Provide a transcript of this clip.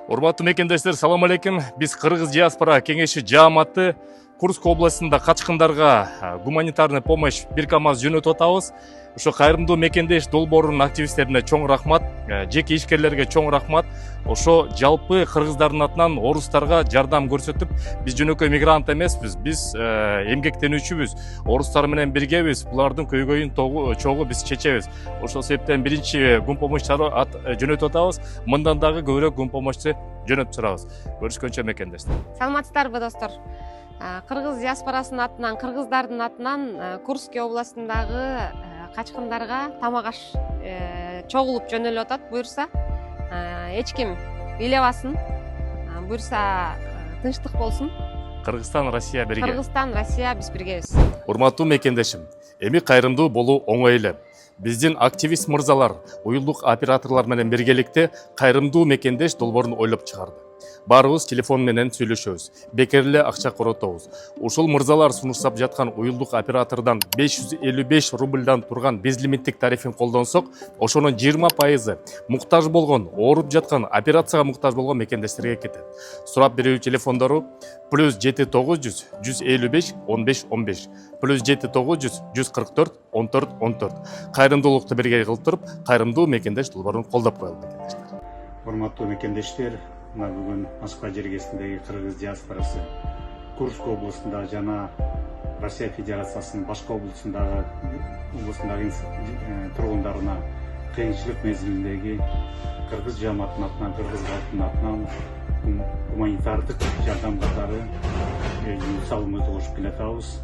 Урматтуу мекендештер, салам алейкум. Биз Кыргыз диаспора кеңеши жааматы Курск областында качкындарга гуманитарный помощь бир КАМАЗ жөнөтүп атабыз. Ошо кайрымдуу мекендеш долбоорунун активисттерине чоң рахмат, жеке ишкерлерге чоң рахмат. Ошо жалпы кыргыздардын атынан орустарга жардам көрсөтүп, биз жөнөкөй мигрант эмеспиз, биз эмгектенүүчүбүз, орустар менен биргебиз, булардын көйгөйүн чогуу биз чечебиз. Ошол себептен биринчи гум помощьтары жөнөтүп атабыз, мындан дагы көбүрөөк гум помощьту жөнөтүп турабыз. Көрүшкөнчө мекендештер. Саламатсыздарбы достор. Кыргыз диаспорасынын атынан, кыргыздардын атынан Курск областындагы качкындарга тамак аш чогулуп жөнөлүп атат. Буюрса эч ким ыйлабасын, буюрса тынчтык болсун. Кыргызстан, Россия бирге. Кыргызстан, Россия биз биргебиз. Урматтуу мекендешим, эми кайрымдуу болуу оңой эле. Биздин активист мырзалар, уюлдук операторлор менен биргеликте кайрымдуу мекендеш долбоорун ойлоп чыгарды. Баарыбыз телефон менен сүйлөшөбүз, бекер эле акча коротобуз. Ушул мырзалар сунуштап жаткан уюлдук оператордон 555 рубльдан турган безлимиттик тарифин колдонсок, ошонун 20% муктаж болгон, ооруп жаткан, операцияга муктаж болгон мекендештерге кетет. Сурап берүү телефондору +7 900 155 15 15, +7 900 144 14 14. Кайрымдуулукту бирге кылтырып, кайрымдуу мекендеш долбоорун колдоп коелу мекендештер. Урматтуу мекендештер, мына бүгүн Ашка жергесиндеги кыргыз диаспорасы Курск областында жана Россия Федерациясынын башка областындагы тургундарына кыйынчылык мезгилиндеги кыргыз жааматынын атынан, кыргыз калкынын атынан гуманитардык жардам катары салымыбызды кошуп келатабыз.